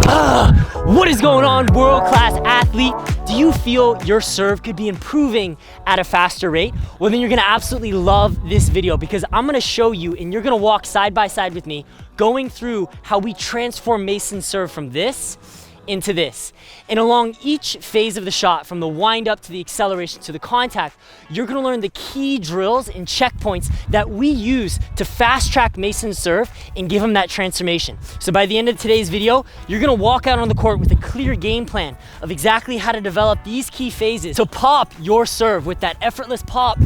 What is going on, world-class athlete? Do you feel your serve could be improving at a faster rate? Well, then you're gonna absolutely love this video because I'm gonna show you and you're gonna walk side by side with me going through how we transform Mason's serve from this into this. And along each phase of the shot, from the wind up to the acceleration to the contact, you're gonna learn the key drills and checkpoints that we use to fast track Mason's serve and give him that transformation. So by the end of today's video, you're gonna walk out on the court with a clear game plan of exactly how to develop these key phases to pop your serve with that effortless pop,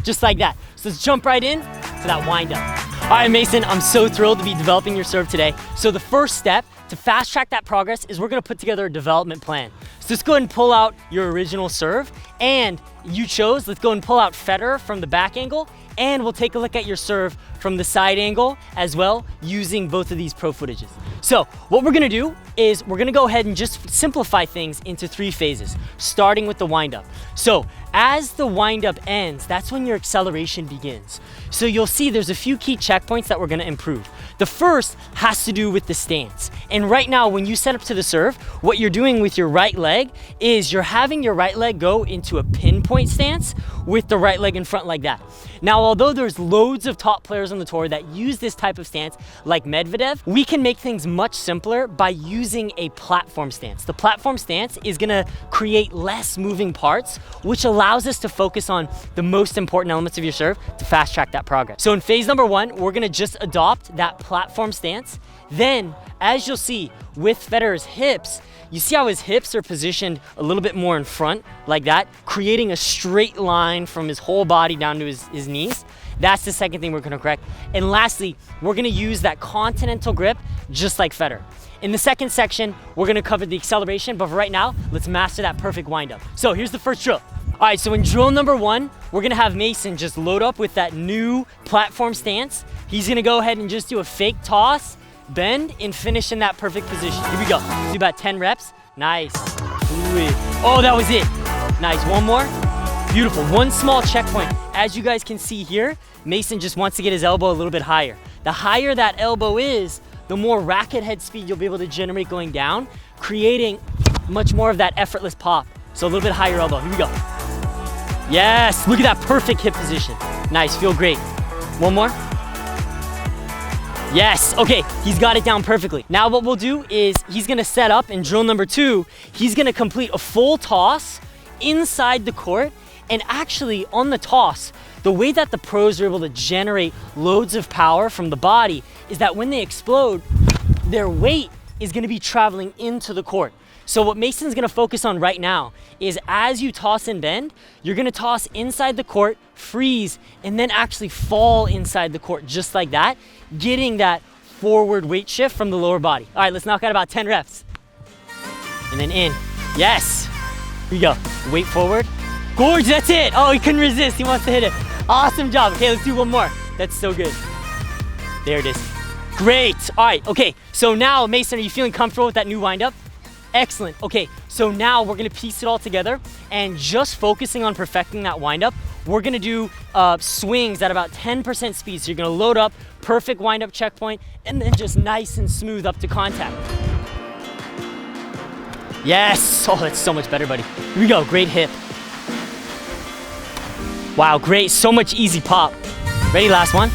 just like that. So let's jump right in to that wind up. All right, Mason, I'm so thrilled to be developing your serve today. So the first step to fast track that progress is we're gonna put together a development plan. So let's go ahead and pull out your original serve, and you chose, let's go and pull out Federer from the back angle, and we'll take a look at your serve from the side angle as well, using both of these pro footages. So what we're gonna do is we're gonna go ahead and just simplify things into 3 phases, starting with the windup. So as the windup ends, that's when your acceleration begins. So you'll see there's a few key checkpoints that we're gonna improve. The first has to do with the stance. And right now, when you set up to the serve, what you're doing with your right leg is you're having your right leg go into a pinpoint stance with the right leg in front like that. Now, although there's loads of top players on the tour that use this type of stance, like Medvedev, we can make things much simpler by using a platform stance. The platform stance is gonna create less moving parts, which allows us to focus on the most important elements of your serve to fast track that progress. So in phase number 1, we're gonna just adopt that platform stance. Then, as you'll see with Federer's hips, you see how his hips are positioned a little bit more in front, like that, creating a straight line from his whole body down to his knees. That's the second thing we're gonna correct. And lastly, we're gonna use that continental grip, just like Federer. In the second section, we're gonna cover the acceleration, but for right now, let's master that perfect windup. So here's the first drill. All right, so in drill number 1, we're gonna have Mason just load up with that new platform stance. He's gonna go ahead and just do a fake toss, bend, and finish in that perfect position. Here we go. Do about 10 reps. Nice. Ooh. Oh, that was it. Nice. One more. Beautiful. One small checkpoint. As you guys can see here, Mason just wants to get his elbow a little bit higher. The higher that elbow is, the more racket head speed you'll be able to generate going down, creating much more of that effortless pop. So a little bit higher elbow. Here we go. Yes. Look at that perfect hip position. Nice. Feel great. One more. Yes, okay, he's got it down perfectly. Now what we'll do is he's gonna set up in drill number 2, he's gonna complete a full toss inside the court. And actually on the toss, the way that the pros are able to generate loads of power from the body is that when they explode, their weight is gonna be traveling into the court. So what Mason's gonna focus on right now is as you toss and bend, you're gonna toss inside the court, freeze, and then actually fall inside the court just like that, getting that forward weight shift from the lower body. All right, let's knock out about 10 reps. And then in, yes. Here we go, weight forward. Gorge, that's it. Oh, he couldn't resist, he wants to hit it. Awesome job, okay, let's do one more. That's so good. There it is. Great, all right, okay. So now, Mason, are you feeling comfortable with that new windup? Excellent. Okay, so now we're gonna piece it all together and just focusing on perfecting that windup, we're gonna do swings at about 10% speed. So you're gonna load up, perfect windup checkpoint, and then just nice and smooth up to contact. Yes, oh, that's so much better, buddy. Here we go, great hip. Wow, great, so much easy pop. Ready, last one.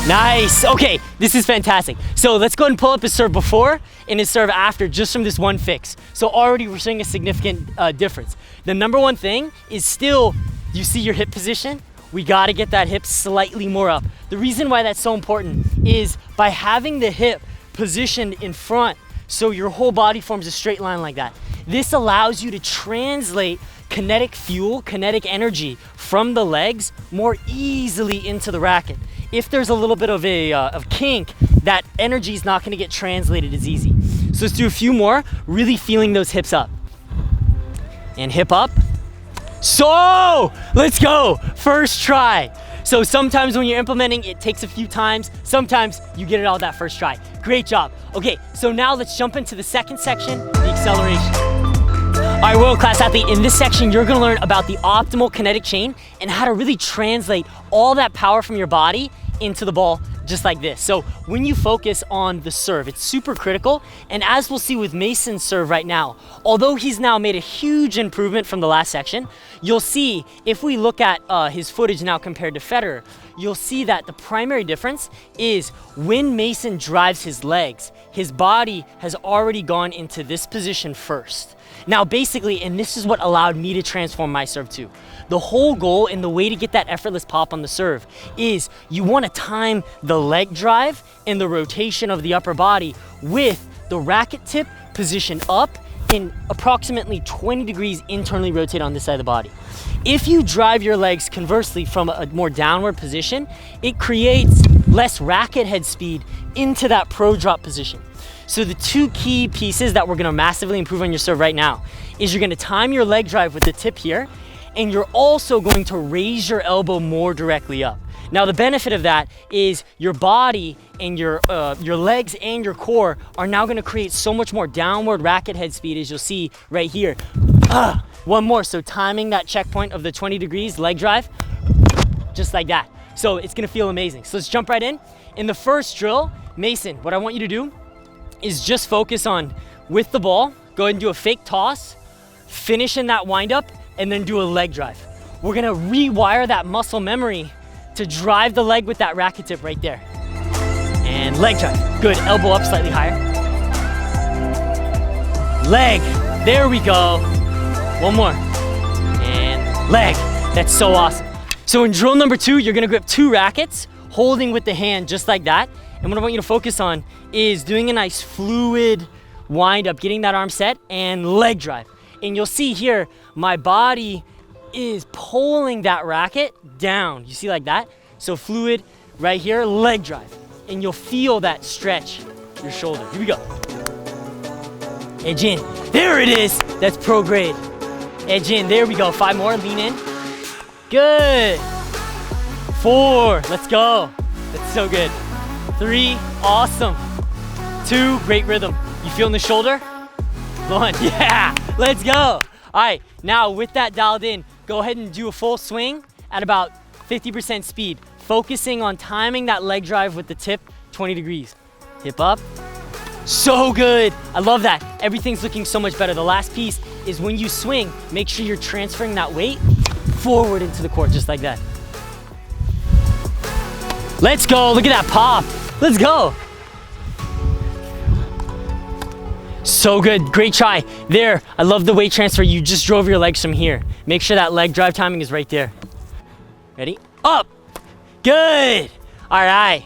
Nice, okay, this is fantastic. So let's go ahead and pull up his serve before and his serve after just from this one fix. So already we're seeing a significant difference. The number one thing is still, you see your hip position? We gotta get that hip slightly more up. The reason why that's so important is by having the hip positioned in front so your whole body forms a straight line like that. This allows you to translate kinetic fuel, kinetic energy from the legs more easily into the racket. If there's a little bit of a kink, that energy is not gonna get translated as easy. So let's do a few more, really feeling those hips up. And hip up. So, let's go, first try. So sometimes when you're implementing, it takes a few times. Sometimes you get it all that first try. Great job. Okay, so now let's jump into the second section, the acceleration. All right, world-class athlete, in this section, you're gonna learn about the optimal kinetic chain and how to really translate all that power from your body into the ball just like this. So when you focus on the serve, it's super critical. And as we'll see with Mason's serve right now, although he's now made a huge improvement from the last section, you'll see if we look at his footage now compared to Federer, you'll see that the primary difference is when Mason drives his legs, his body has already gone into this position first. Now basically, and this is what allowed me to transform my serve too, the whole goal and the way to get that effortless pop on the serve is you want to time the leg drive and the rotation of the upper body with the racket tip positioned up in approximately 20 degrees internally rotate on this side of the body. If you drive your legs conversely from a more downward position, it creates less racket head speed into that pro drop position. So the two key pieces that we're gonna massively improve on your serve right now is you're gonna time your leg drive with the tip here, and you're also going to raise your elbow more directly up. Now the benefit of that is your body and your legs and your core are now gonna create so much more downward racket head speed, as you'll see right here. One more, so timing that checkpoint of the 20 degrees leg drive, just like that. So it's gonna feel amazing. So let's jump right in. In the first drill, Mason, what I want you to do is just focus on, with the ball, go ahead and do a fake toss, finish in that wind up, and then do a leg drive. We're gonna rewire that muscle memory to drive the leg with that racket tip right there. And leg drive, good, elbow up slightly higher. Leg, there we go. One more, and leg, that's so awesome. So in drill number 2, you're gonna grip 2 rackets, holding with the hand just like that. And what I want you to focus on is doing a nice fluid wind up, getting that arm set, and leg drive. And you'll see here, my body is pulling that racket down. You see like that? So fluid right here, leg drive. And you'll feel that stretch your shoulder. Here we go. Edge in. There it is. That's pro grade. Edge in. There we go. 5 more. Lean in. Good. 4. Let's go. That's so good. 3. Awesome. 2. Great rhythm. You feeling the shoulder? 1. Yeah. Let's go. All right. Now with that dialed in, go ahead and do a full swing at about 50% speed, focusing on timing that leg drive with the tip 20 degrees. Hip up. So good. I love that. Everything's looking so much better. The last piece is when you swing, make sure you're transferring that weight forward into the court, just like that. Let's go. Look at that pop. Let's go. So good. Great try. There. I love the weight transfer. You just drove your legs from here. Make sure that leg drive timing is right there. Ready? Up. Good. All right.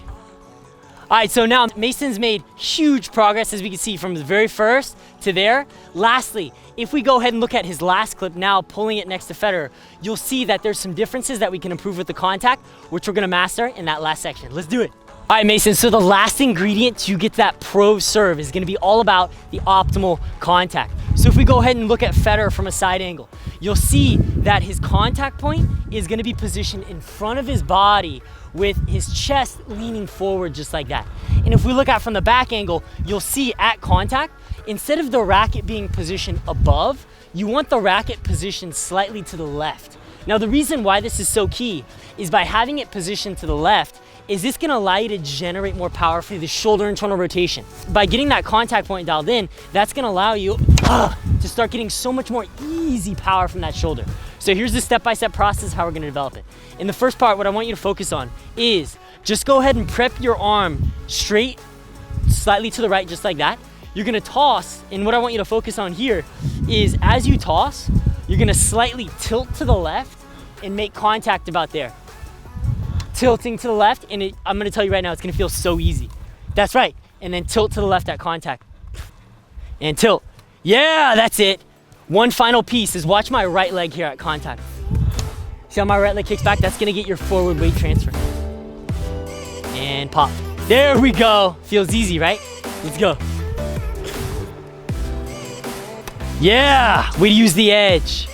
All right, so now Mason's made huge progress, as we can see, from the very first to there. Lastly, if we go ahead and look at his last clip now, pulling it next to Federer, you'll see that there's some differences that we can improve with the contact, which we're gonna master in that last section. Let's do it. All right, Mason, so the last ingredient to get that pro serve is gonna be all about the optimal contact. So if we go ahead and look at Federer from a side angle, you'll see that his contact point is gonna be positioned in front of his body with his chest leaning forward just like that. And if we look at from the back angle, you'll see at contact, instead of the racket being positioned above, you want the racket positioned slightly to the left. Now the reason why this is so key is by having it positioned to the left, is this gonna allow you to generate more power for the shoulder internal rotation. By getting that contact point dialed in, that's gonna allow you to start getting so much more easy power from that shoulder. So here's the step-by-step process how we're gonna develop it. In the first part, what I want you to focus on is just go ahead and prep your arm straight, slightly to the right, just like that. You're gonna toss, and what I want you to focus on here is as you toss, you're gonna slightly tilt to the left and make contact about there. Tilting to the left, and I'm gonna tell you right now, it's gonna feel so easy. That's right, and then tilt to the left at contact. And tilt. Yeah, that's it. One final piece is watch my right leg here at contact. See how my right leg kicks back? That's gonna get your forward weight transfer. And pop. There we go. Feels easy, right? Let's go. Yeah, way to use the edge.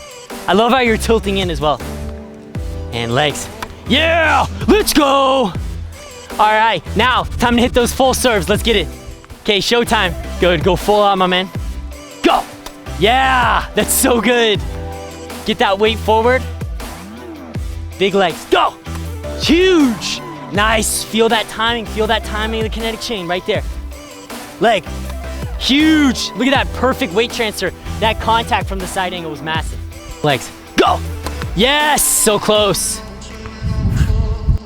I love how you're tilting in as well. And legs. Yeah, let's go. All right, now time to hit those full serves. Let's get it. Okay, showtime. Good, go full out, my man. Go. Yeah, that's so good. Get that weight forward. Big legs, go. Huge. Nice, feel that timing of the kinetic chain right there. Leg, huge. Look at that perfect weight transfer. That contact from the side angle was massive. Legs, go. Yes, so close.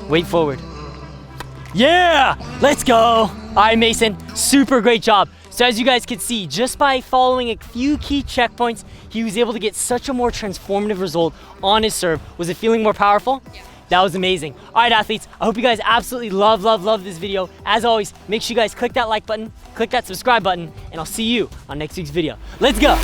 Weight forward. Yeah, let's go. All right, Mason, super great job. So as you guys can see, just by following a few key checkpoints, he was able to get such a more transformative result on his serve. Was it feeling more powerful? Yeah. That was amazing. All right, athletes, I hope you guys absolutely love this video. As always, make sure you guys click that like button, click that subscribe button, and I'll see you on next week's video. Let's go.